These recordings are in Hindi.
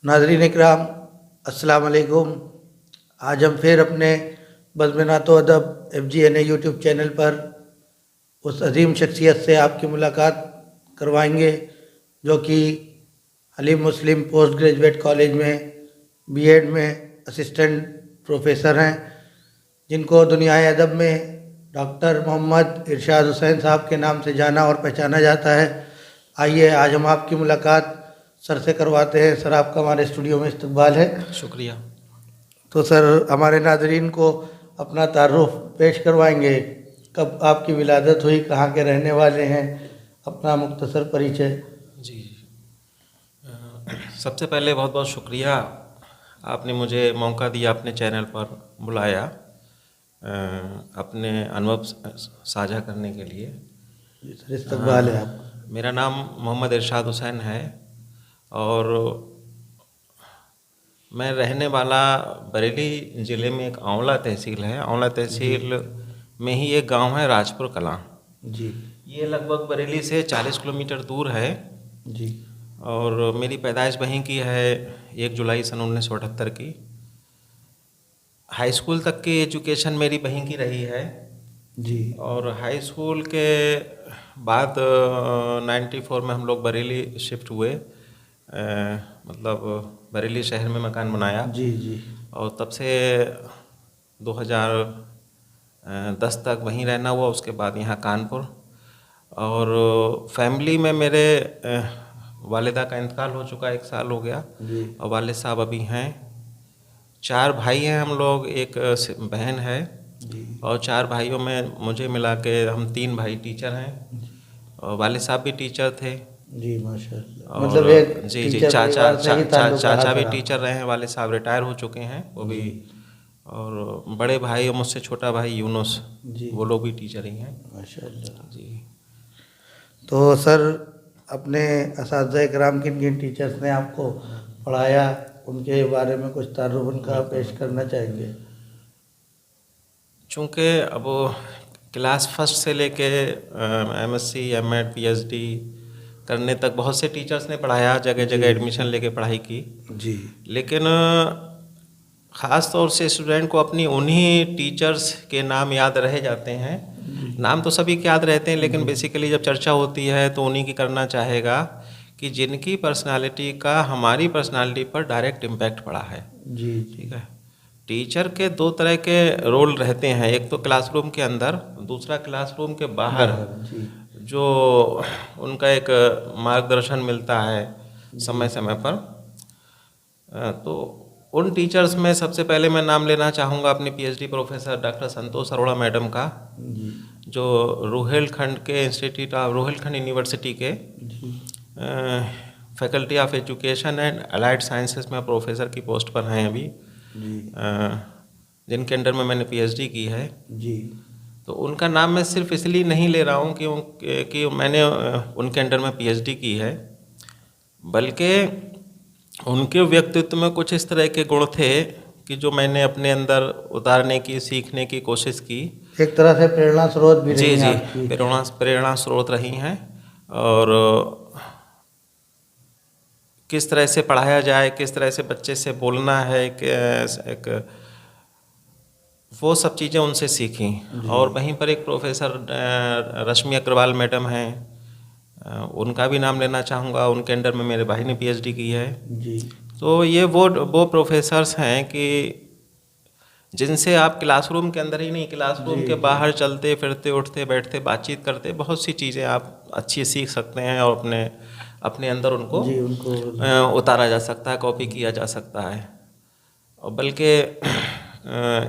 नाज़रीन इकराम, अस्सलाम वालेकुम। आज हम फिर अपने बज़्म-ए-नात-ओ अदब FGNA यूट्यूब चैनल पर उस अजीम शख्सियत से आपकी मुलाकात करवाएंगे जो कि हलीम मुस्लिम पोस्ट ग्रेजुएट कॉलेज में B.Ed में असिस्टेंट प्रोफेसर हैं, जिनको दुनियाए अदब में डॉक्टर मोहम्मद इरशाद हुसैन साहब के नाम से जाना और पहचाना जाता है। आइए आज हम आपकी मुलाकात सर से करवाते हैं। सर, आपका हमारे स्टूडियो में इस्तकबाल है। शुक्रिया। तो सर, हमारे नाज़रीन को अपना तारुफ पेश करवाएंगे, कब आपकी विलादत हुई, कहाँ के रहने वाले हैं, अपना मुख्तसर परिचय। जी, सबसे पहले बहुत बहुत शुक्रिया, आपने मुझे मौका दिया, अपने चैनल पर बुलाया अपने अनुभव साझा करने के लिए। जी सर, इस्तकबाल है आपका। मेरा नाम मोहम्मद इरशाद हुसैन है और मैं रहने वाला बरेली ज़िले में एक आंवला तहसील है। आंवला तहसील में ही एक गांव है राजपुर कलां। जी। ये लगभग बरेली से 40 किलोमीटर दूर है। जी। और मेरी पैदाइश वहीं की है, 1 जुलाई सन 1978 की। हाई स्कूल तक की एजुकेशन मेरी वहीं की रही है। जी। और हाई स्कूल के बाद 94 में हम लोग बरेली शिफ्ट हुए, मतलब बरेली शहर में मकान बनाया। जी। जी। और तब से 2010 तक वहीं रहना हुआ, उसके बाद यहाँ कानपुर। और फैमिली में मेरे वालिदा का इंतकाल हो चुका, 1 साल हो गया। जी। और वालिद साहब अभी हैं। 4 भाई हैं हम लोग, एक बहन है। जी। और 4 भाइयों में मुझे मिला के हम 3 भाई टीचर हैं। और वालिद साहब भी टीचर थे। जी, माशाल्लाह। और मतलब एक जी टीचर परिवार से ही ताल्लुक रहा चाचा भी सर टीचर रहे हैं, वालिद साहब रिटायर हो चुके हैं वो भी। और बड़े भाई और मुझसे छोटा भाई यूनुस, जी। वो लोग भी टीचर ही हैं। माशाल्लाह। जी। तो सर, अपने असातिज़ा इकराम किन किन टीचर्स ने आपको पढ़ाया, उनके बारे में कुछ तारुफ उनका पेश करना चाहेंगे। चूँकि अब क्लास फर्स्ट से लेके MSc M.Ed PhD करने तक बहुत से टीचर्स ने पढ़ाया, जगह जगह एडमिशन लेके पढ़ाई की। जी। लेकिन ख़ास तौर से स्टूडेंट को अपनी उन्हीं टीचर्स के नाम याद रह जाते हैं। नाम तो सभी के याद रहते हैं, लेकिन बेसिकली जब चर्चा होती है तो उन्हीं की करना चाहेगा कि जिनकी पर्सनालिटी का हमारी पर्सनालिटी पर डायरेक्ट इम्पैक्ट पड़ा है। जी। ठीक है। टीचर के 2 तरह के रोल रहते हैं, एक तो क्लासरूम के अंदर, दूसरा क्लासरूम के बाहर। जी। जो उनका एक मार्गदर्शन मिलता है समय समय पर। तो उन टीचर्स में सबसे पहले मैं नाम लेना चाहूँगा अपने PhD प्रोफेसर डॉक्टर संतोष अरोड़ा मैडम का, जो रोहिलखंड के इंस्टीट्यूट ऑफ रोहिलखंड यूनिवर्सिटी के faculty of education and allied sciences में प्रोफेसर की पोस्ट पर हैं अभी। जिनके अंडर में मैंने PhD की है। जी। तो उनका नाम मैं सिर्फ इसलिए नहीं ले रहा हूँ कि मैंने उनके अंडर में PhD की है, बल्कि उनके व्यक्तित्व में कुछ इस तरह के गुण थे कि जो मैंने अपने अंदर उतारने की, सीखने की कोशिश की। एक तरह से प्रेरणा स्रोत भी रही जी आपकी। प्रेरणा स्रोत रही हैं। और किस तरह से पढ़ाया जाए, किस तरह से बच्चे से बोलना है, एक वो सब चीज़ें उनसे सीखी। और वहीं पर एक प्रोफेसर रश्मि अग्रवाल मैडम हैं, उनका भी नाम लेना चाहूँगा। उनके अंडर में मेरे भाई ने PhD की है। जी। तो ये वो प्रोफेसर्स हैं कि जिनसे आप क्लासरूम के अंदर ही नहीं, क्लासरूम के बाहर चलते फिरते, उठते बैठते, बातचीत करते, बहुत सी चीज़ें आप अच्छी सीख सकते हैं और अपने अंदर उनको उतारा जा सकता है, कॉपी किया जा सकता है। और बल्कि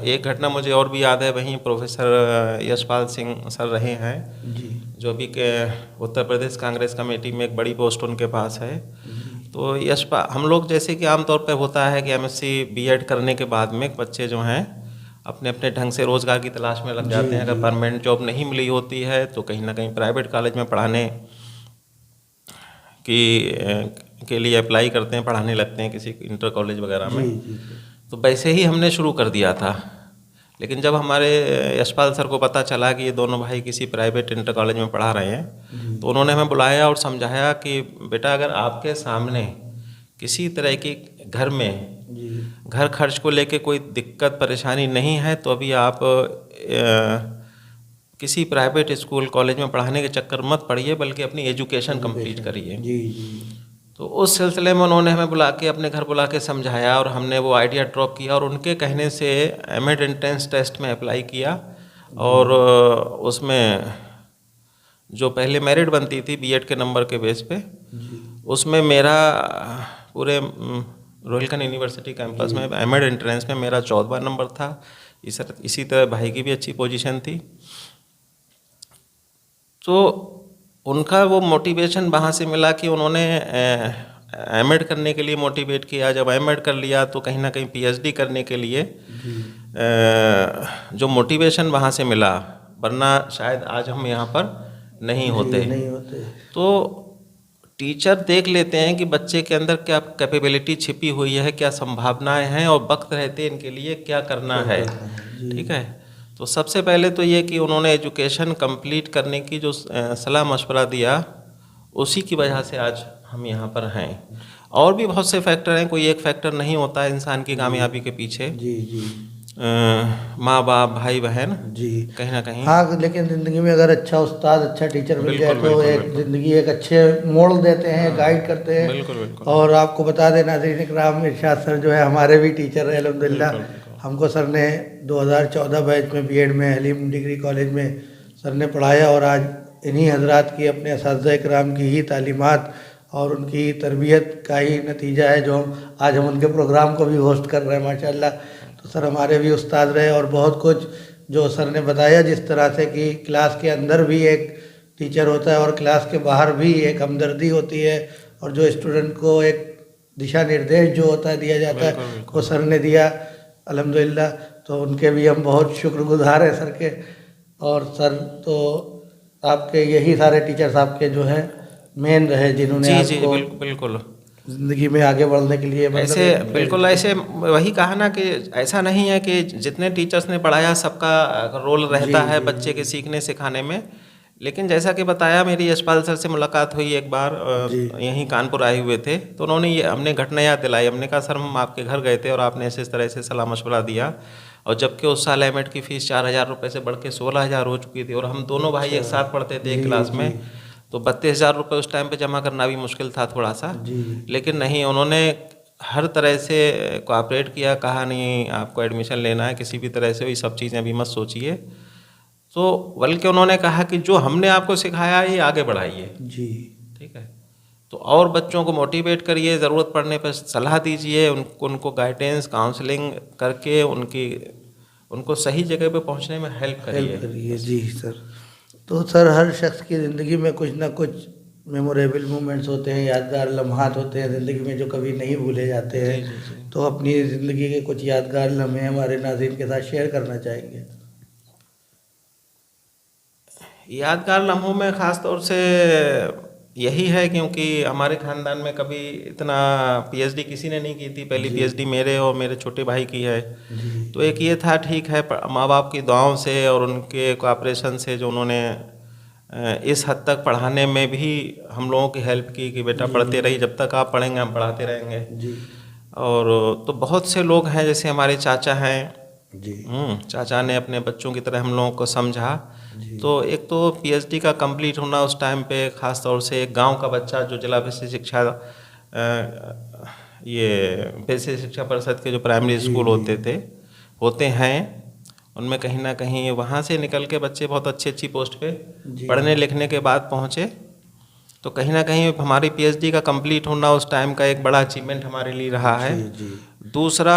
एक घटना मुझे और भी याद है, वहीं प्रोफेसर यशपाल सिंह सर रहे हैं, जो अभी के उत्तर प्रदेश कांग्रेस कमेटी में एक बड़ी पोस्ट उनके पास है। तो हम लोग जैसे कि आमतौर पर होता है कि MSc B.Ed करने के बाद में बच्चे जो हैं अपने अपने ढंग से रोज़गार की तलाश में लग जाते हैं। अगर परमानेंट जॉब नहीं मिली होती है तो कहीं ना कहीं प्राइवेट कॉलेज में पढ़ाने के लिए अप्लाई करते हैं, पढ़ाने लगते हैं किसी इंटर कॉलेज वगैरह में। तो वैसे ही हमने शुरू कर दिया था। लेकिन जब हमारे यशपाल सर को पता चला कि ये दोनों भाई किसी प्राइवेट इंटर कॉलेज में पढ़ा रहे हैं, तो उन्होंने हमें बुलाया और समझाया कि बेटा, अगर आपके सामने किसी तरह की घर में जी घर खर्च को लेके कोई दिक्कत परेशानी नहीं है तो अभी आप किसी प्राइवेट स्कूल कॉलेज में पढ़ाने के चक्कर मत पड़िए, बल्कि अपनी एजुकेशन कंप्लीट एजुकेशन। करिए। जी जी तो उस सिलसिले में उन्होंने हमें बुला के अपने घर बुला के समझाया और हमने वो आइडिया ड्रॉप किया और उनके कहने से एमएड एंट्रेंस टेस्ट में अप्लाई किया। और उसमें जो पहले मेरिट बनती थी बीएड के नंबर के बेस पे, जी उसमें मेरा पूरे रोहिलखंड यूनिवर्सिटी कैंपस में एमएड एंट्रेंस में मेरा 14वां नंबर था। इसी तरह भाई की भी अच्छी पोजीशन थी। तो उनका वो मोटिवेशन वहाँ से मिला कि उन्होंने एमएड करने के लिए मोटिवेट किया। जब एमएड कर लिया तो कहीं ना कहीं पीएचडी करने के लिए जो मोटिवेशन वहाँ से मिला, वरना शायद आज हम यहाँ पर नहीं होते। नहीं होते। तो टीचर देख लेते हैं कि बच्चे के अंदर क्या कैपेबिलिटी छिपी हुई है, क्या संभावनाएं हैं और वक्त रहते इनके लिए क्या करना है। ठीक है, तो सबसे पहले तो ये कि उन्होंने एजुकेशन कंप्लीट करने की जो सलाह मशवरा दिया, उसी की वजह से आज हम यहाँ पर हैं। और भी बहुत से फैक्टर हैं, कोई एक फैक्टर नहीं होता है इंसान की कामयाबी के पीछे। जी जी माँ बाप भाई बहन जी कहीं ना कहीं। हाँ, लेकिन ज़िंदगी में अगर अच्छा उस्ताद अच्छा टीचर मिल जाए तो बिल्कुल, एक बिल्कुल। ज़िंदगी एक अच्छे मोड़ देते हैं, गाइड करते हैं। बिल्कुल बिल्कुल और आपको बता दें नाज़रीन इकराम, इरशाद सर जो है हमारे भी टीचर हैं अल्हम्दुलिल्लाह। हमको सर ने 2014 बैच में बीएड में हलीम डिग्री कॉलेज में सर ने पढ़ाया और आज इन्हीं हजरात की अपने असातिज़ा इकराम की ही तालीमात और उनकी तरबियत का ही नतीजा है जो आज हम उनके प्रोग्राम को भी होस्ट कर रहे हैं माशाल्लाह। तो सर हमारे भी उस्ताद रहे और बहुत कुछ जो सर ने बताया, जिस तरह से कि क्लास के अंदर भी एक टीचर होता है और क्लास के बाहर भी एक हमदर्दी होती है, और जो स्टूडेंट को एक दिशा निर्देश जो होता है दिया जाता है वो सर ने दिया अल्हम्दुलिल्लाह। तो उनके भी हम बहुत शुक्रगुजार हैं सर के। और सर तो आपके यही सारे टीचर्स आपके जो है मेन रहे जिन्होंने जी आपको बिल्कुल ज़िंदगी में आगे बढ़ने के लिए ऐसे बिल्कुल ऐसे वही कहा ना कि ऐसा नहीं है कि जितने टीचर्स ने पढ़ाया सबका रोल रहता है बच्चे के सीखने सिखाने में। लेकिन जैसा कि बताया, मेरी यशपाल सर से मुलाकात हुई एक बार, यहीं कानपुर आए हुए थे, तो उन्होंने ये हमने घटना याद दिलाई। हमने कहा सर हम आपके घर गए थे और आपने इस तरह से सलाह मशवरा दिया, और जबकि उस साल एमएड की फ़ीस 4,000 रुपये से बढ़ के 16,000 हो चुकी थी और हम दोनों भाई एक साथ पढ़ते थे एक क्लास में, तो 32,000 रुपये उस टाइम पे जमा करना भी मुश्किल था थोड़ा सा। लेकिन नहीं, उन्होंने हर तरह से कोऑपरेट किया, कहा नहीं आपको एडमिशन लेना है, किसी भी तरह से ये सब चीज़ें अभी मत सोचिए। तो बल्कि उन्होंने कहा कि जो हमने आपको सिखाया है ये आगे बढ़ाइए। जी ठीक है, तो और बच्चों को मोटिवेट करिए, ज़रूरत पड़ने पर सलाह दीजिए, उनको गाइडेंस काउंसलिंग करके उनको सही जगह पे पहुंचने में हेल्प करिए। जी सर। तो सर हर शख्स की ज़िंदगी में कुछ ना कुछ मेमोरेबल मोमेंट्स होते हैं, यादगार लम्हात होते हैं ज़िंदगी में जो कभी नहीं भूले जाते हैं। तो अपनी ज़िंदगी के कुछ यादगार लम्हे हमारे नाज़रीन के साथ शेयर करना चाहेंगे। यादगार लम्हों में ख़ास तौर से यही है, क्योंकि हमारे ख़ानदान में कभी इतना पीएचडी किसी ने नहीं की थी। पहली पीएचडी मेरे और मेरे छोटे भाई की है। तो एक ये था, ठीक है, माँ बाप की दुआओं से और उनके कोऑपरेशन से जो उन्होंने इस हद तक पढ़ाने में भी हम लोगों की हेल्प की कि बेटा पढ़ते रहिए, जब तक आप पढ़ेंगे हम पढ़ाते रहेंगे। और तो बहुत से लोग हैं, जैसे हमारे चाचा हैं जी चाचा ने अपने बच्चों की तरह हम लोगों को समझा। तो एक तो पीएचडी का कंप्लीट होना उस टाइम पे, ख़ास तौर से एक गांव का बच्चा जो जिला बेसिक शिक्षा ये बेसिक शिक्षा परिषद के जो प्राइमरी स्कूल होते हैं, उनमें कहीं ना कहीं वहाँ से निकल के बच्चे बहुत अच्छी पोस्ट पे पढ़ने लिखने के बाद पहुँचे। तो कहीं ना कहीं हमारी पीएचडी का कंप्लीट होना उस टाइम का एक बड़ा अचीवमेंट हमारे लिए रहा है। दूसरा,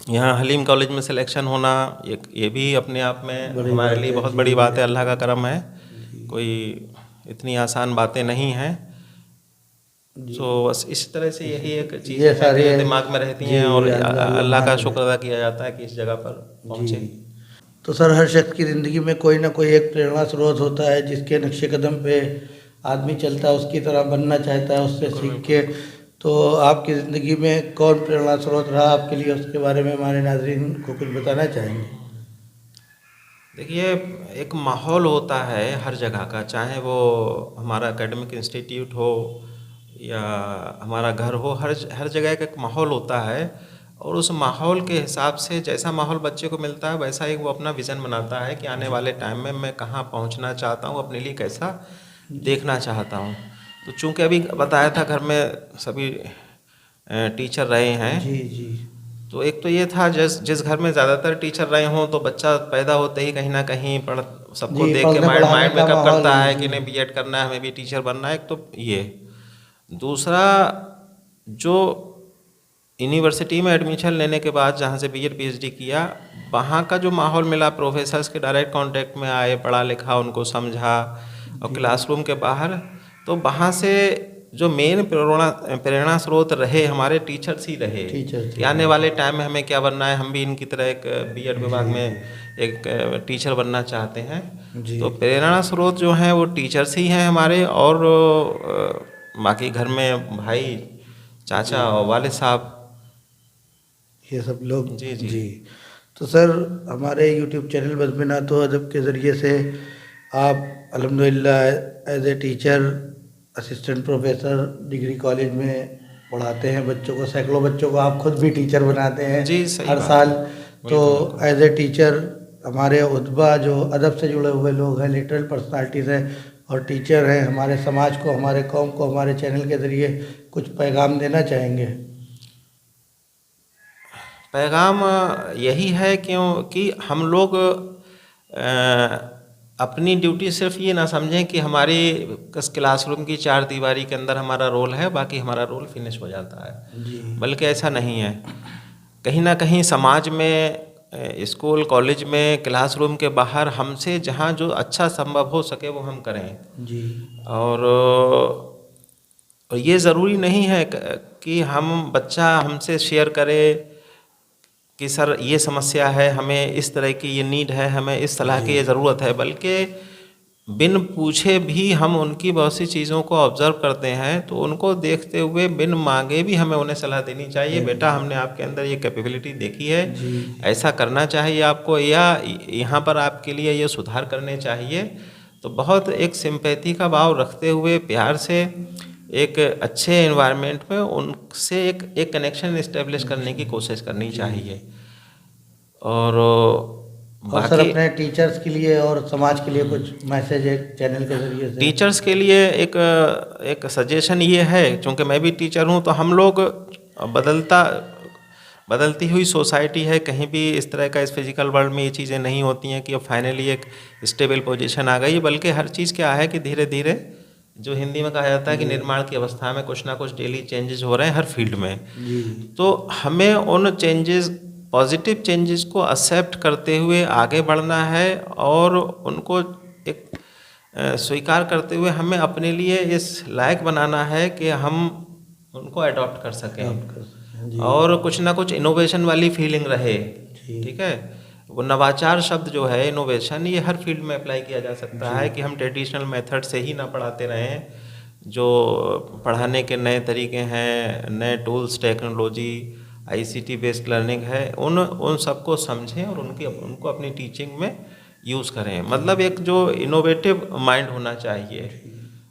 यहाँ हलीम कॉलेज में सिलेक्शन होना, ये भी अपने आप में हमारे लिए बहुत बड़ी बात है, अल्लाह का करम है, कोई इतनी आसान बातें नहीं हैं। तो बस इस तरह से यही एक चीज़ है जो दिमाग में रहती हैं और अल्लाह का शुक्र अदा किया जाता है कि इस जगह पर पहुँचे। तो सर हर शख्स की ज़िंदगी में कोई ना कोई एक प्रेरणा स्रोत होता है जिसके नक्शे कदम पे आदमी चलता है, उसकी तरह बनना चाहता है, उससे सीख के। तो आपकी ज़िंदगी में कौन प्रेरणा स्रोत रहा आपके लिए, उसके बारे में हमारे नाज़रीन को कुछ बताना चाहेंगे? देखिए, एक माहौल होता है हर जगह का, चाहे वो हमारा एकेडमिक इंस्टीट्यूट हो या हमारा घर हो, हर हर जगह का एक माहौल होता है, और उस माहौल के हिसाब से जैसा माहौल बच्चे को मिलता है वैसा ही वो अपना विज़न बनाता है कि आने वाले टाइम में मैं कहाँ पहुँचना चाहता हूँ, अपने लिए कैसा देखना चाहता हूँ। तो चूँकि अभी बताया था घर में सभी टीचर रहे हैं, जी जी तो एक तो ये था जिस जिस घर में ज़्यादातर टीचर रहे हों तो बच्चा पैदा होते ही कहीं ना कहीं पढ़ सबको जी, देख के पढ़ने माइंड पढ़ाने माइंड का मेकअप माहौल। करता है जी कि नहीं बीएड करना है, हमें भी टीचर बनना है। एक तो ये, दूसरा जो यूनिवर्सिटी में एडमिशन लेने के बाद जहाँ से बीएड पीएचडी किया, वहाँ का जो माहौल मिला, प्रोफेसर्स के डायरेक्ट कांटेक्ट में आए, पढ़ा लिखा उनको समझा, और जी क्लासरूम के बाहर, तो वहाँ से जो मेन प्रेरणा प्रेरणा स्रोत रहे हमारे टीचर्स ही रहे टीचर कि थे। आने वाले टाइम में हमें क्या बनना है, हम भी इनकी तरह एक बीएड विभाग जी में एक टीचर बनना चाहते हैं। जी तो प्रेरणा स्रोत जो हैं वो टीचर्स ही हैं हमारे, और बाकी घर में भाई, चाचा और वालिद साहब। ये सब लोग। जी जी जी। तो सर, हमारे यूट्यूब चैनल बज़्म-ए-नात व अदब के ज़रिए से आप अल्हम्दुलिल्लाह as a teacher, assistant professor degree college में पढ़ाते हैं बच्चों को, सैकड़ों बच्चों को आप खुद भी टीचर बनाते हैं जी, सही हर बात साल। है। तो बिल्कुल बिल्कुल। एज ए टीचर हमारे उतबा जो अदब से जुड़े हुए लोग हैं, लिटरेट पर्सनालिटीज़ हैं और टीचर हैं, हमारे समाज को, हमारे कौम को हमारे चैनल के ज़रिए कुछ पैगाम देना चाहेंगे? पैगाम यही है क्योंकि हम लोग अपनी ड्यूटी सिर्फ ये ना समझें कि हमारी क्लासरूम की चार दीवारी के अंदर हमारा रोल है, बाकी हमारा रोल फिनिश हो जाता है, जी बल्कि ऐसा नहीं है। कहीं ना कहीं समाज में, स्कूल कॉलेज में, क्लासरूम के बाहर हमसे जहाँ जो अच्छा संभव हो सके वो हम करें। जी और ये ज़रूरी नहीं है कि हम बच्चा हमसे शेयर करे कि सर ये समस्या है, हमें इस तरह की ये नीड है, हमें इस सलाह जी की ये ज़रूरत है, बल्कि बिन पूछे भी हम उनकी बहुत सी चीज़ों को ऑब्ज़र्व करते हैं, तो उनको देखते हुए बिन मांगे भी हमें उन्हें सलाह देनी चाहिए, बेटा हमने आपके अंदर ये कैपेबिलिटी देखी है, जी ऐसा करना चाहिए आपको, या यहाँ पर आपके लिए ये सुधार करने चाहिए। तो बहुत एक सिंपैथी का भाव रखते हुए प्यार से एक अच्छे एनवायरनमेंट में उनसे एक कनेक्शन इस्टेब्लिश करने की कोशिश करनी चाहिए। और और सर, बाकी अपने टीचर्स के लिए और समाज के लिए कुछ मैसेज है चैनल के ज़रिए से? टीचर्स के लिए एक सजेशन ये है, क्योंकि मैं भी टीचर हूँ, तो हम लोग बदलती हुई सोसाइटी है, कहीं भी इस तरह का इस फिजिकल वर्ल्ड में ये चीज़ें नहीं होती हैं कि अब फाइनली एक स्टेबल पोजीशन आ गई, बल्कि हर चीज़ क्या है कि धीरे धीरे, जो हिंदी में कहा जाता है कि निर्माण की अवस्था में कुछ ना कुछ डेली चेंजेस हो रहे हैं हर फील्ड में। जी तो हमें उन चेंजेस, पॉजिटिव चेंजेस को एक्सेप्ट करते हुए आगे बढ़ना है, और उनको एक स्वीकार करते हुए हमें अपने लिए इस लायक बनाना है कि हम उनको अडॉप्ट कर सकें, जी और कुछ ना कुछ इनोवेशन वाली फीलिंग रहे। जी ठीक है, वो नवाचार शब्द जो है, इनोवेशन, ये हर फील्ड में अप्लाई किया जा सकता है कि हम ट्रेडिशनल मेथड से ही ना पढ़ाते रहें, जो पढ़ाने के नए तरीके हैं, नए tools, technology, ICT based learning है, उन सबको समझें और उनको अपनी टीचिंग में यूज़ करें। मतलब एक जो इनोवेटिव माइंड होना चाहिए।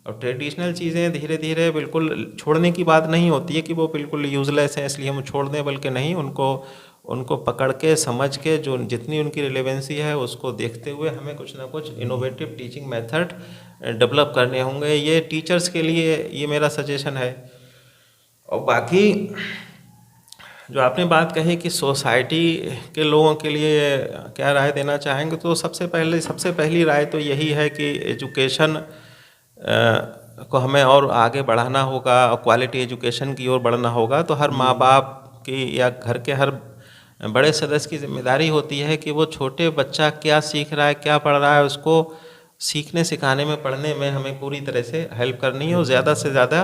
और ट्रेडिशनल चीज़ें धीरे धीरे बिल्कुल छोड़ने की बात नहीं होती है कि वो बिल्कुल यूज़लेस हैं इसलिए हम छोड़ दें, बल्कि नहीं, उनको पकड़ के, समझ के, जो जितनी उनकी रिलेवेंसी है उसको देखते हुए हमें कुछ ना कुछ इनोवेटिव टीचिंग मेथड डेवलप करने होंगे। ये टीचर्स के लिए ये मेरा सजेशन है। और बाकी जो आपने बात कही कि सोसाइटी के लोगों के लिए क्या राय देना चाहेंगे, तो सबसे पहली राय तो यही है कि एजुकेशन को हमें और आगे बढ़ाना होगा, और क्वालिटी एजुकेशन की ओर बढ़ना होगा। तो हर माँ बाप की या घर के हर बड़े सदस्य की जिम्मेदारी होती है कि वो छोटे बच्चा क्या सीख रहा है, क्या पढ़ रहा है, उसको सीखने सिखाने में, पढ़ने में हमें पूरी तरह से हेल्प करनी है, और ज़्यादा से ज़्यादा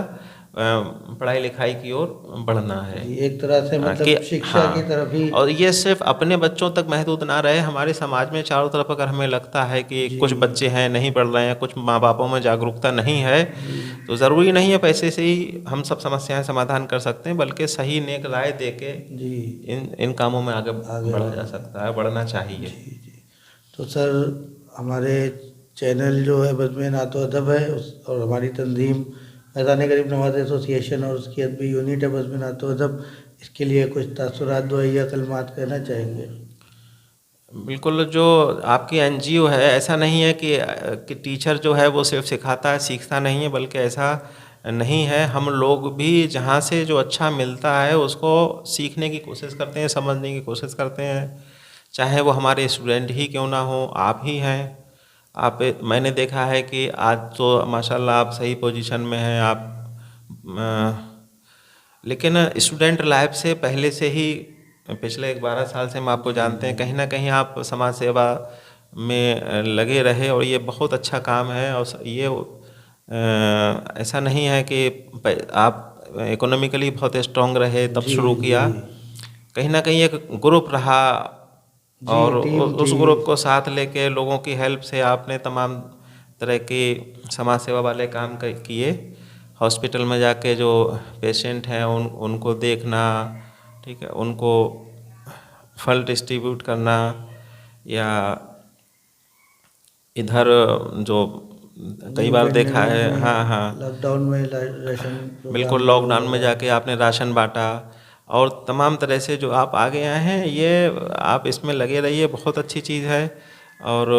पढ़ाई लिखाई की ओर बढ़ना है। एक तरह से मतलब कि शिक्षा की तरफ ही। और ये सिर्फ अपने बच्चों तक महदूद ना रहे, हमारे समाज में चारों तरफ अगर हमें लगता है कि कुछ बच्चे हैं नहीं पढ़ रहे हैं, कुछ माँ बापों में जागरूकता नहीं है, तो ज़रूरी नहीं है पैसे से ही हम सब समस्याएं समाधान कर सकते हैं, बल्कि सही नेक राय दे के जी इन कामों में आगे बढ़ा जा सकता है, बढ़ना चाहिए। जी। तो सर, हमारे चैनल जो है बज़्म-ए-नात व अदब है और हमारी तंजीम फैज़ान गरीब नवाज एसोसिएशन और उसकी अदबी यूनिट है बज़्म-ए-नात व अदब, इसके लिए कुछ तासुरात दुआइया कलमात कहना चाहेंगे? बिल्कुल, जो आपकी एनजीओ है, ऐसा नहीं है कि टीचर जो है वो सिर्फ सिखाता है, सीखता नहीं है, बल्कि ऐसा नहीं है। हम लोग भी जहाँ से जो अच्छा मिलता है उसको सीखने की कोशिश करते हैं, समझने की कोशिश करते हैं, चाहे वो हमारे स्टूडेंट ही क्यों ना हो, आप ही हैं। मैंने देखा है कि आज तो माशाल्लाह आप सही पोजीशन में हैं, लेकिन स्टूडेंट लाइफ से पहले से ही पिछले 12 साल से हम आपको जानते हैं, कहीं ना कहीं आप समाज सेवा में लगे रहे और ये बहुत अच्छा काम है। और ये ऐसा नहीं है कि आप इकोनॉमिकली बहुत स्ट्रांग रहे तब जी शुरू किया, जी कहीं ना कहीं एक ग्रुप रहा जी, और टीम उस थी। ग्रुप को साथ लेके लोगों की हेल्प से आपने तमाम तरह की समाज सेवा वाले काम किए। हॉस्पिटल में जाके जो पेशेंट हैं उनको देखना, ठीक है, उनको फल डिस्ट्रीब्यूट करना, या इधर जो कई बार देखा है, हाँ हाँ, लॉकडाउन में राशन प्रोग्राम बिल्कुल, जो लॉकडाउन में जाके आपने राशन बांटा और तमाम तरह से जो आप आगे आए हैं, ये आप इसमें लगे रहिए, बहुत अच्छी चीज़ है। और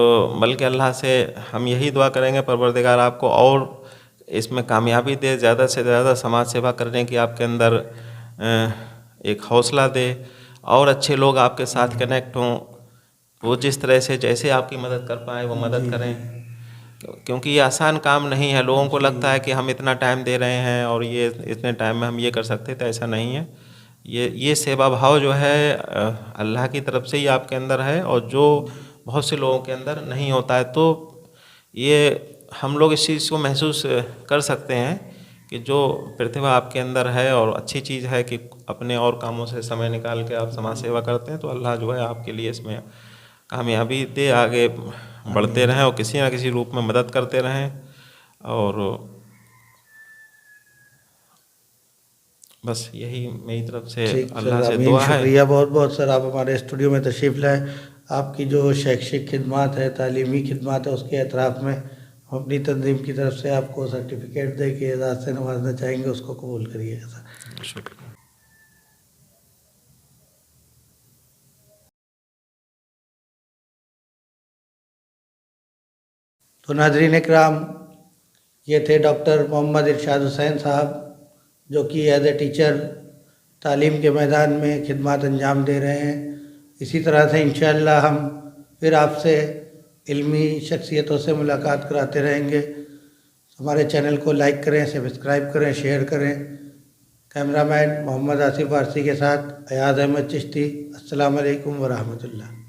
बल्कि अल्लाह से हम यही दुआ करेंगे परवरदिगार आपको और इसमें कामयाबी दे, ज़्यादा से ज़्यादा समाज सेवा करने की आपके अंदर एक हौसला दे और अच्छे लोग आपके साथ कनेक्ट हों, वो जिस तरह से जैसे आपकी मदद कर पाएँ वो मदद करें, क्योंकि ये आसान काम नहीं है। लोगों को लगता है कि हम इतना टाइम दे रहे हैं और ये इतने टाइम में हम ये कर सकते थे, ऐसा नहीं है। ये सेवा भाव जो है अल्लाह की तरफ से ही आपके अंदर है और जो बहुत से लोगों के अंदर नहीं होता है। तो ये हम लोग इस चीज़ को महसूस कर सकते हैं कि जो प्रतिभा आपके अंदर है और अच्छी चीज़ है कि अपने और कामों से समय निकाल के आप समाज सेवा करते हैं, तो अल्लाह जो है आपके लिए इसमें कामयाबी दे, आगे बढ़ते रहें और किसी ना किसी रूप में मदद करते रहें। और बस यही मेरी तरफ से ठीक सर, अल्लाह से आमीन, दुआ है। शुक्रिया बहुत बहुत सर, आप हमारे स्टूडियो में तशरीफ़ लाए। आपकी जो शैक्षिक खिदमत है, तालीमी खिदमत है, उसके एतराफ़ में हम अपनी तंजीम की तरफ से आपको सर्टिफिकेट दे के एजाज़ से नवाजना चाहेंगे, उसको कबूल करिएगा सर। शुक्रिया। तो नाज़रीन इकराम, ये थे डॉक्टर मोहम्मद इरशाद हुसैन साहब, जो कि एज ए टीचर तालीम के मैदान में खिदमत अंजाम दे रहे हैं। इसी तरह से इंशाअल्लाह हम फिर आपसे इल्मी शख्सियतों से मुलाकात कराते रहेंगे। हमारे चैनल को लाइक करें, सब्सक्राइब करें, शेयर करें। कैमरामैन मोहम्मद आसिफ वारसी के साथ अयाज अहमद चिश्ती। अस्सलाम वालेकुम व रहमतुल्लाह।